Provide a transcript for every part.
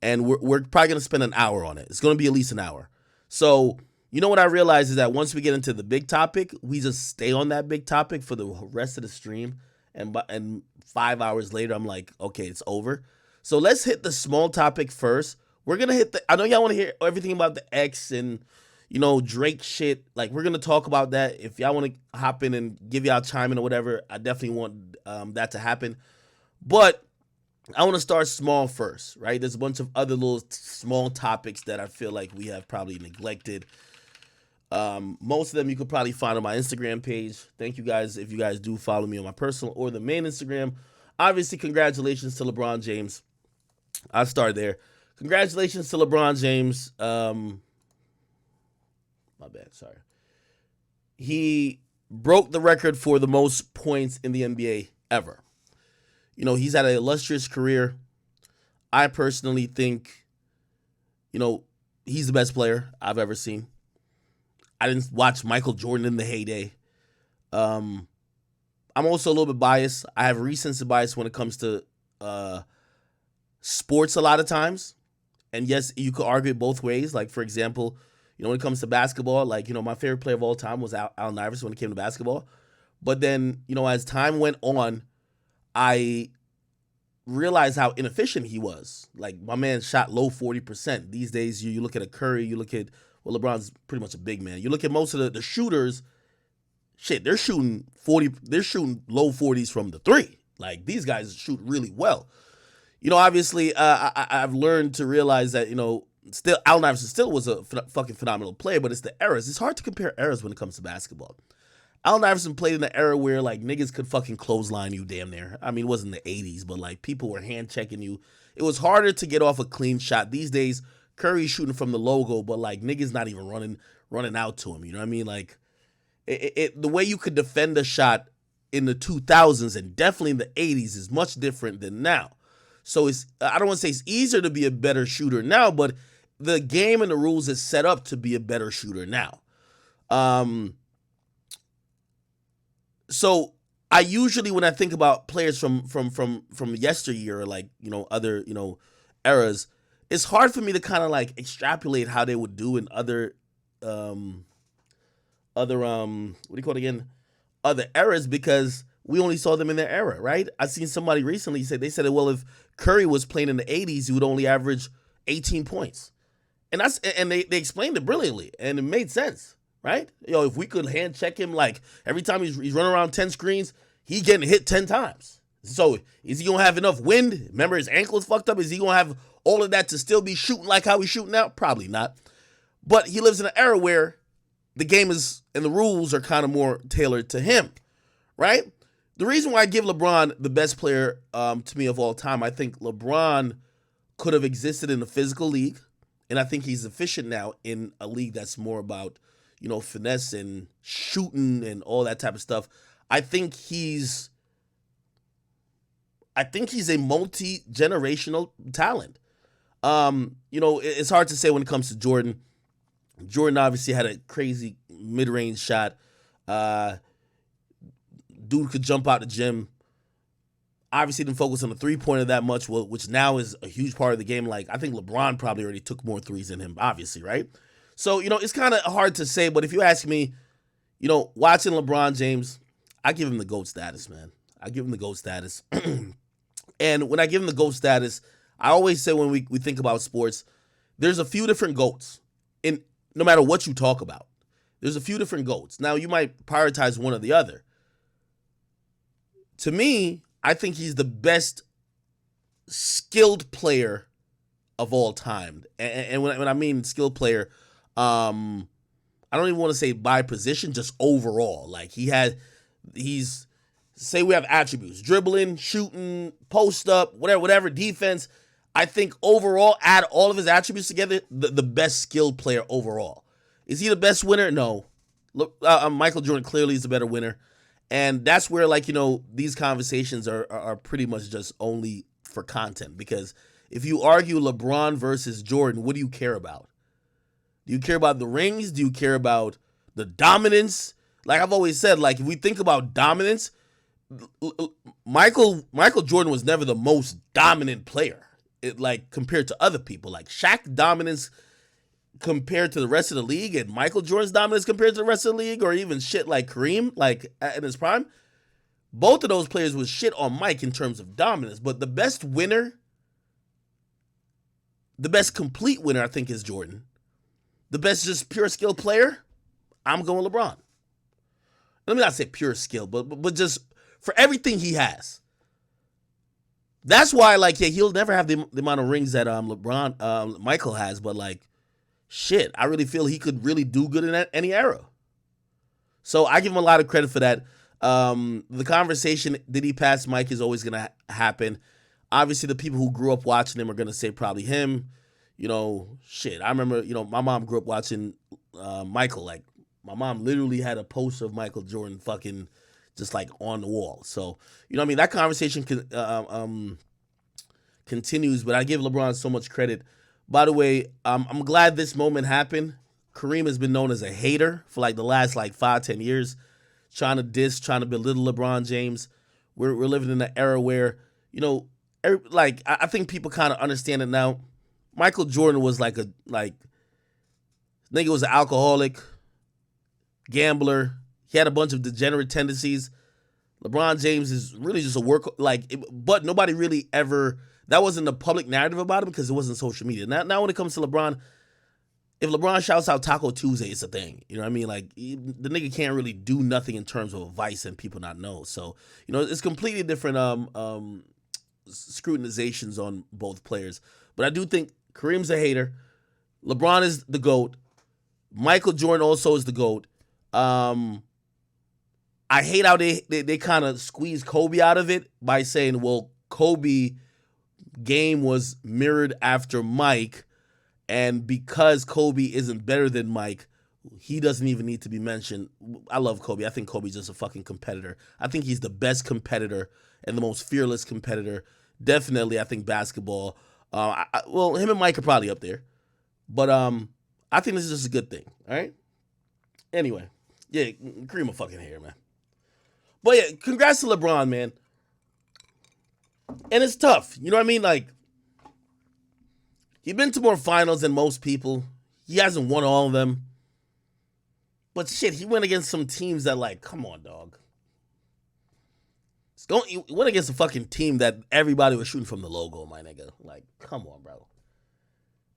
and we're probably going to spend an hour on it. It's going to be at least an hour. So, you know what I realize is that once we get into the big topic, we just stay on that big topic for the rest of the stream. And 5 hours later, I'm like, okay, it's over. So let's hit the small topic first. We're going to hit I know y'all want to hear everything about the X and, Drake shit. Like, we're going to talk about that. If y'all want to hop in and give y'all chime in or whatever, I definitely want that to happen. But I want to start small first, right? There's a bunch of other little small topics that I feel like we have probably neglected. Most of them you could probably find on my Instagram page. Thank you guys if you guys do follow me on my personal or the main Instagram. Obviously, congratulations to LeBron James. I'll start there. Congratulations to LeBron James. My bad, sorry. He broke the record for the most points in the NBA ever. He's had an illustrious career. I personally think, he's the best player I've ever seen. I didn't watch Michael Jordan in the heyday. I'm also a little bit biased. I have recency bias when it comes to sports a lot of times. And yes, you could argue it both ways. Like, for example, when it comes to basketball, like, my favorite player of all time was Allen Iverson when it came to basketball. But then, as time went on, I realized how inefficient he was. Like, my man shot low 40%. These days, you look at a Curry, you look at, well, LeBron's pretty much a big man. You look at most of the shooters, shit, they're shooting low 40s from the three. Like, these guys shoot really well. Obviously, I've learned to realize that, still, Allen Iverson still was a fucking phenomenal player, but it's the eras. It's hard to compare eras when it comes to basketball. Allen Iverson played in an era where, like, niggas could fucking clothesline you damn near. I mean, it wasn't the 80s, but, like, people were hand-checking you. It was harder to get off a clean shot. These days, Curry's shooting from the logo, but, like, niggas not even running out to him. You know what I mean? Like, the way you could defend a shot in the 2000s and definitely in the 80s is much different than now. So I don't want to say it's easier to be a better shooter now, but the game and the rules is set up to be a better shooter now. So I usually, when I think about players from yesteryear, or like, other, eras, it's hard for me to kind of like extrapolate how they would do in other what do you call it again? Other eras, because we only saw them in their era, right? I seen somebody recently they said, well, if Curry was playing in the 80s, he would only average 18 points. And they explained it brilliantly, and it made sense, right? If we could hand check him, like, every time he's running around 10 screens, he getting hit 10 times. So is he going to have enough wind? Remember, his ankle is fucked up. Is he going to have all of that to still be shooting like how he's shooting now? Probably not. But he lives in an era where the game is, and the rules are kind of more tailored to him, right? The reason why I give LeBron the best player to me of all time, I think LeBron could have existed in a physical league, and I think he's efficient now in a league that's more about, finesse and shooting and all that type of stuff. I think he's a multi-generational talent. It's hard to say when it comes to Jordan. Jordan obviously had a crazy mid-range shot. Dude could jump out the gym. Obviously didn't focus on the three-pointer that much, which now is a huge part of the game. Like, I think LeBron probably already took more threes than him, obviously, right? So, it's kind of hard to say, but if you ask me, watching LeBron James, I give him the GOAT status, man. I give him the GOAT status. And when I give him the GOAT status, I always say when we think about sports, there's a few different GOATs, in no matter what you talk about. There's a few different GOATs. Now, you might prioritize one or the other. To me, I think he's the best skilled player of all time. And when I mean skilled player, I don't even want to say by position, just overall. Like, he's say we have attributes: dribbling, shooting, post up, whatever, defense. I think overall, add all of his attributes together, the best skilled player overall. Is he the best winner? No. Look, Michael Jordan clearly is the better winner. And that's where, like, these conversations are pretty much just only for content. Because if you argue LeBron versus Jordan, what do you care about? Do you care about the rings? Do you care about the dominance? Like I've always said, like, if we think about dominance, Michael Jordan was never the most dominant player. it, like compared to other people. Like Shaq dominance compared to the rest of the league, and Michael Jordan's dominance compared to the rest of the league, or even shit like Kareem, like in his prime. Both of those players was shit on Mike in terms of dominance, but the best winner, the best complete winner, I think, is Jordan. The best just pure skill player, I'm going LeBron. Let me not say pure skill, but just for everything he has. That's why, like, yeah, he'll never have the amount of rings that Michael has, but like, shit, I really feel he could really do good in any era. So I give him a lot of credit for that. The conversation, did he pass Mike, is always going to happen. Obviously, the people who grew up watching him are going to say probably him. You know, shit, I remember, you know, my mom grew up watching Michael. Like, my mom literally had a poster of Michael Jordan fucking just like on the wall. So, you know what I mean? That conversation continues, but I give LeBron so much credit. By the way, I'm glad this moment happened. Kareem has been known as a hater for like the last like 5-10 years, trying to diss, trying to belittle LeBron James. We're living in an era where, you know, I think people kind of understand it now. Michael Jordan was nigga was an alcoholic, gambler. He had a bunch of degenerate tendencies. LeBron James is really just a but nobody really ever, that wasn't a public narrative about him because it wasn't social media. Now when it comes to LeBron, if LeBron shouts out Taco Tuesday, it's a thing. You know what I mean? Like, the nigga can't really do nothing in terms of advice and people not know. So, you know, it's completely different scrutinizations on both players. But I do think Kareem's a hater. LeBron is the GOAT. Michael Jordan also is the GOAT. I hate how they kind of squeeze Kobe out of it by saying, well, Kobe game was mirrored after Mike, and because Kobe isn't better than Mike, he doesn't even need to be mentioned. I love Kobe. I think Kobe's just a fucking competitor. I think he's the best competitor and the most fearless competitor. Definitely, I think basketball. Well, him and Mike are probably up there. But I think this is just a good thing, all right? Anyway, yeah, Kareem a fucking hair, man. But yeah, congrats to LeBron, man. And it's tough, you know what I mean? Like, he's been to more finals than most people. He hasn't won all of them. But shit, he went against some teams that, like, come on, dog. He went against a fucking team that everybody was shooting from the logo, my nigga. Like, come on, bro.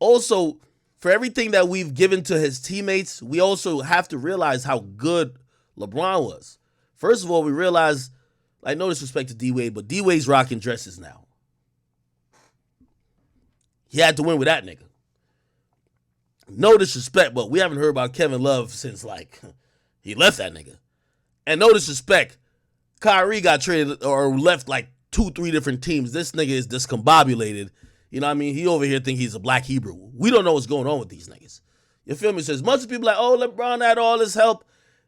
Also, for everything that we've given to his teammates, we also have to realize how good LeBron was. First of all, we realize, like, no disrespect to D-Wade, but D-Wade's rocking dresses now. He had to win with that nigga. No disrespect, but we haven't heard about Kevin Love since, like, he left that nigga. And no disrespect, Kyrie got traded or left like 2-3 different teams. This nigga is discombobulated. You know what I mean? He over here think he's a black Hebrew. We don't know what's going on with these niggas. You feel me? So as much as people like, oh, LeBron had all this help,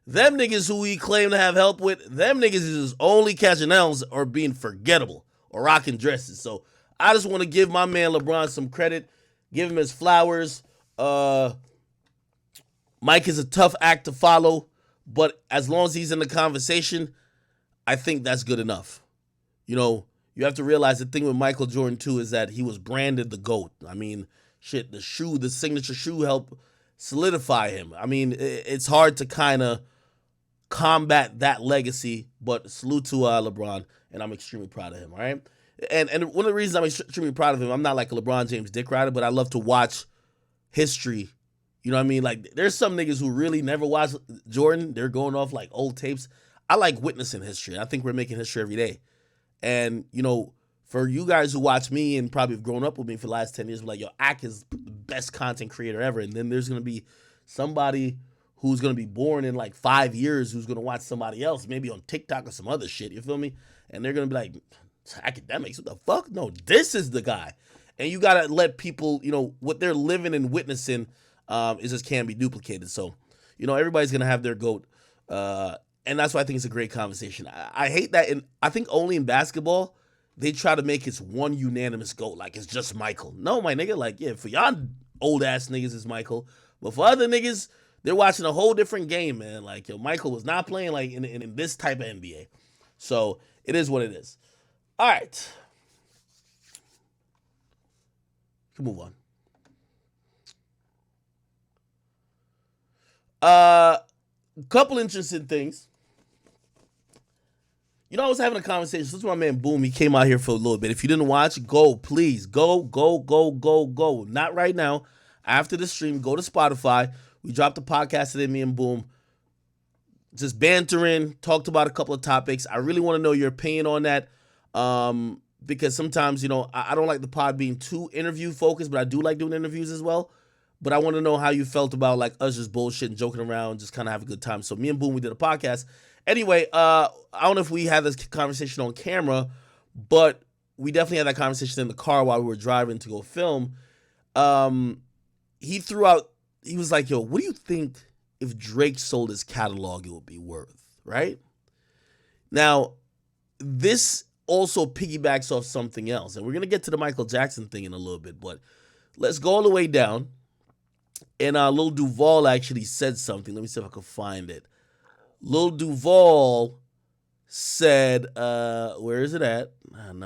them niggas who he claimed to have help with, them niggas is just only catching L's or being forgettable or rocking dresses. So I just want to give my man LeBron some credit, give him his flowers. Mike is a tough act to follow, but as long as he's in the conversation, I think that's good enough. You know, you have to realize the thing with Michael Jordan, too, is that he was branded the GOAT. I mean, shit, the signature shoe helped solidify him. I mean, it's hard to kind of combat that legacy, but salute to LeBron, and I'm extremely proud of him, all right? And one of the reasons I'm extremely proud of him, I'm not like a LeBron James dick rider, but I love to watch history. You know what I mean? Like, there's some niggas who really never watched Jordan. They're going off like old tapes. I like witnessing history. I think we're making history every day. And, you know, for you guys who watch me and probably have grown up with me for the last 10 years, like, yo, Ak is the best content creator ever. And then there's going to be somebody who's going to be born in like 5 years who's going to watch somebody else, maybe on TikTok or some other shit. You feel me? And they're going to be like, Akademiks, what the fuck? No, this is the guy. And you got to let people, you know, what they're living and witnessing is just can't be duplicated. So, you know, everybody's going to have their GOAT. And that's why I think it's a great conversation. I hate that. I think only in basketball, they try to make it one unanimous GOAT. Like, it's just Michael. No, my nigga. Like, yeah, for y'all old-ass niggas, it's Michael. But for other niggas, they're watching a whole different game, man. Like, yo, Michael was not playing, like, in this type of NBA. So, it is what it is. All right. Can move on. Uh, couple interesting things. I was having a conversation. This is my man Boom. He came out here for a little bit. If you didn't watch, go, please. Go. Not right now. After the stream, go to Spotify. We dropped the podcast today, me and Boom. Just bantering, talked about a couple of topics. I really want to know your opinion on that. Because sometimes, I don't like the pod being too interview focused, but I do like doing interviews as well. But I want to know how you felt about like us just bullshitting, joking around, just kind of have a good time. So me and Boom, we did a podcast. Anyway, I don't know if we had this conversation on camera, but we definitely had that conversation in the car while we were driving to go film. He was like, yo, what do you think if Drake sold his catalog, it would be worth, right? Now, this also piggybacks off something else, and we're going to get to the Michael Jackson thing in a little bit, but let's go all the way down. And Lil Duval actually said something. Let me see if I can find it. Lil Duval said, where is it at? No.